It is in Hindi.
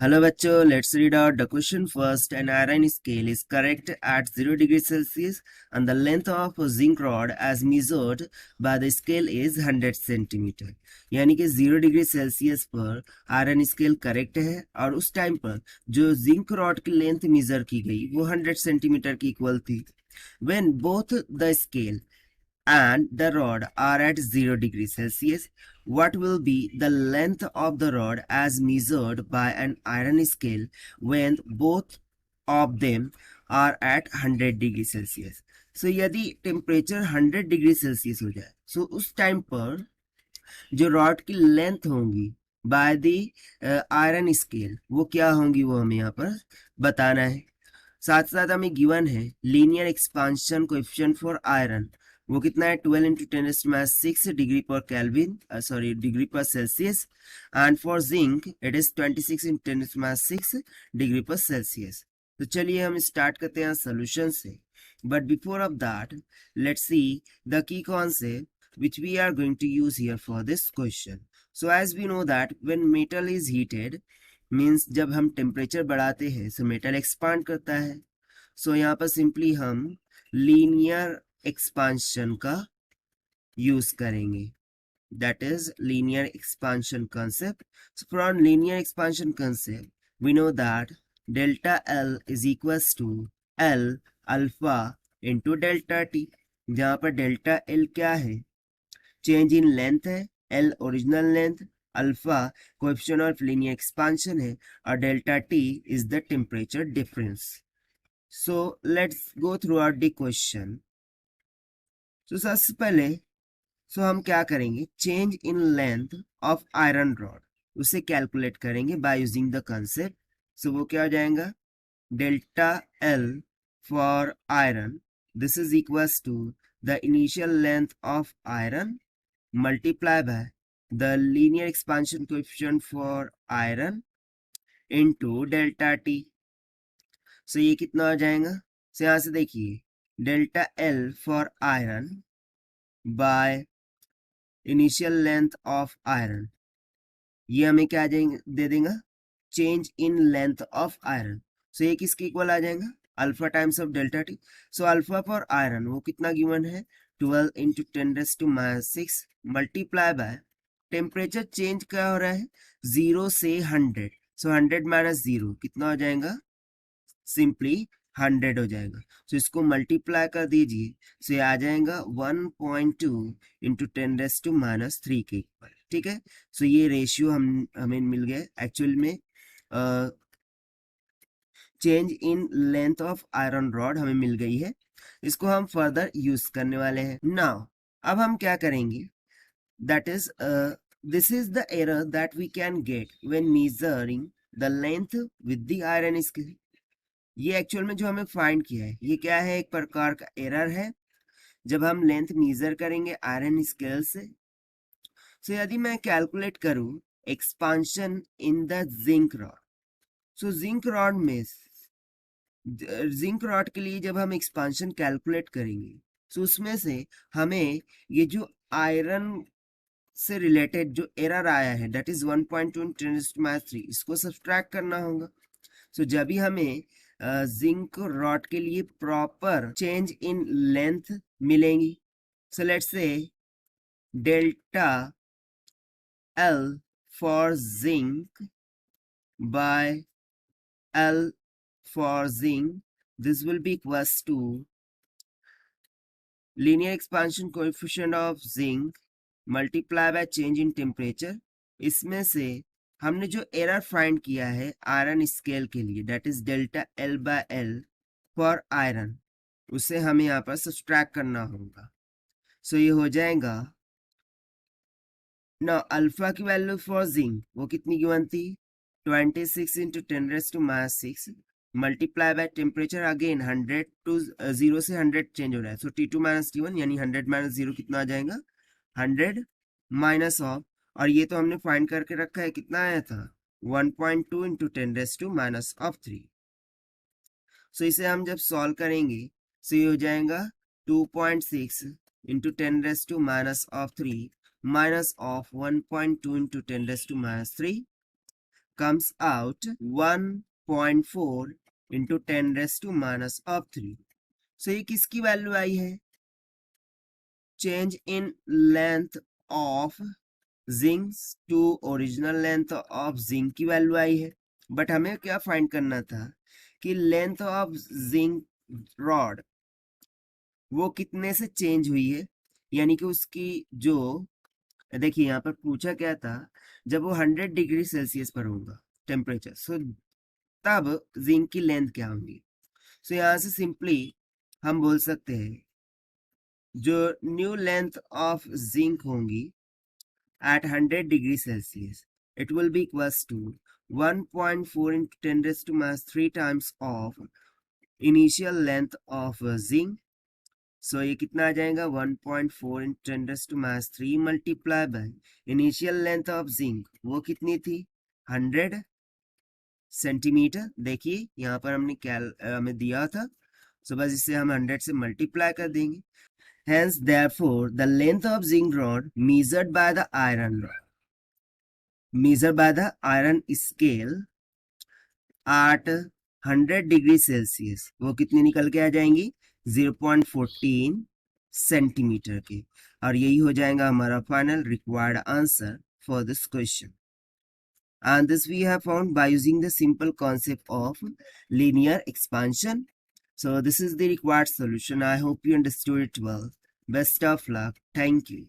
Hello bachcho, let's read out the question first. An iron scale is correct at 0 degrees Celsius and the length of a zinc rod as measured by the scale is 100 centimeter. यानी कि 0 डिग्री सेल्सियस पर आयरन स्केल करेक्ट है और उस टाइम पर जो जिंक रॉड की लेंथ मेजर की गई वो 100 सेंटीमीटर की इक्वल थी. When both the scale and the rod are at 0 degrees Celsius, what will be the length of the rod as measured by an iron scale when both of them are at 100 degree Celsius? So यदि टेम्परेचर 100 डिग्री सेल्सियस हो जाए so उस टाइम पर जो रॉड की लेंथ होंगी बाय द आयरन स्केल वो क्या होंगी वो हमें यहाँ पर बताना है. साथ साथ हमें गिवन है linear expansion coefficient for iron वो कितना है 12 into 10⁻6 degree per kelvin degree per Celsius and for zinc it is 26 into 10⁻6 degree per Celsius. तो चलिए हम स्टार्ट करते हैं सोल्यूशन से. But before of that let's see the key concept which we are going to use here for this question. So as we know that when metal is heated means जब हम टेम्परेचर बढ़ाते हैं so metal expand करता है. So यहाँ पर सिंपली हम लीनियर एक्सपांशन का यूज करेंगे, that is linear expansion concept. So from linear expansion concept we know that delta L is equals to L alpha into delta T, जहाँ पर delta L क्या है, चेंज इन लेंथ है, L original length, alpha coefficient of linear expansion है और delta T is the temperature difference. So let's go throughout the question. तो सबसे पहले हम क्या करेंगे, change in length of iron rod उसे कैलकुलेट करेंगे by using the concept. So वो क्या हो जाएगा, delta L for iron this is equals to the initial length of iron multiply by the linear expansion coefficient for iron into delta T. So ये कितना हो जाएगा, so यहाँ से देखिए delta L for iron by initial length of iron, ये हमें क्या दे देगा, change in length of iron. So ये किसके इक्वल आ जाएगा, alpha times of delta T. So alpha for iron वो कितना गिवन है 12 into 10⁻6 multiply by temperature change क्या हो रहा है 0 से 100. सो 100 माइनस 0 कितना हो जाएगा, सिंपली 100 हो जाएगा. सो इसको मल्टीप्लाई कर दीजिए, सो ये आ जाएगा 1.2 इंटू 10⁻³ के इक्वल. ठीक है, सो ये रेशियो हमें मिल गया. एक्चुअल में change in length of iron rod हमें मिल गई है, इसको हम फर्दर यूज करने वाले हैं. नाउ अब हम क्या करेंगे, that is this is the error that we can get when measuring the length with the iron scale. ये एक्चुअल में जो हमें फाइंड किया है ये क्या है, एक प्रकार का एरर है जब हम लेंथ मेजर करेंगे आयरन स्केल से. सो यदि मैं कैलकुलेट करूं expansion in the zinc rod, so zinc rod में जिंक रॉड के लिए जब हम एक्सपांशन कैलकुलेट करेंगे तो उसमें से हमें ये जो आयरन से रिलेटेड जो एरर आया है दैट इज 1.2 10⁻³ इसको सब्सट्रैक्ट करना होगा. सो जब भी हमें जिंक रॉड के लिए प्रॉपर चेंज इन लेंथ मिलेंगी, so let's say delta L for zinc by L for zinc, this will be equals to linear expansion coefficient of zinc multiply by change in temperature. इसमें से हमने जो एरर फाइंड किया है आयरन स्केल के लिए that is delta L by L for iron, उसे हमें यहाँ पर सब्सट्रैक्ट करना होगा. सो ये हो जाएगा ना, अल्फा की वैल्यू फॉर जिंक वो कितनी गिवन थी 26 into 10⁻6 multiply by temperature again 100 to 0 से 100 चेंज हो रहा है. सो T2 माइनस T1 यानी 100 माइनस 0 कितना आ जाएगा 100 माइनस ऑफ, और ये तो हमने फाइंड करके रखा है कितना आया था 1.2 इंटू 10⁻³ सो इसे हम जब सॉल्व करेंगे सो ये हो जाएगा 2.6 into 10⁻³ minus of 1.2 into 10⁻³ comes out 1.4 into 10 raised to minus of 3. So ये किसकी वैल्यू आई है? Change in length of zinc to original length of zinc की वैल्यू आई है, बट हमें क्या फाइंड करना था कि लेंथ ऑफ जिंक रॉड वो कितने से चेंज हुई है, यानी कि उसकी जो, देखिए यहाँ पर पूछा क्या था, जब वो 100 डिग्री सेल्सियस पर होगा टेम्परेचर, सो तब जिंक की लेंथ क्या होगी। सो यहाँ से सिंपली हम बोल सकते हैं जो न्यू लेंथ ऑफ जिंक होंगी at 100 degree Celsius, it will be equals to 1.4 into 10 raised to minus 3 times of initial length of zinc. So ये कितना आ जाएगा 1.4 into 10 raised to minus 3 multiply by initial length of zinc, वो कितनी थी 100 सेंटीमीटर। देखिए यहाँ पर हमें दिया था, सो बस इससे हम 100 से मल्टीप्लाई कर देंगे। Hence, therefore, the length of zinc rod measured by the iron scale at 100 degree Celsius, वो कितनी निकल के आ जाएंगी 0.14 सेंटीमीटर के, और यही हो जाएगा हमारा final required answer for this question. And this we have found by using the simple concept of linear expansion. So this is the required solution. I hope you understood it well. Best of luck. Thank you.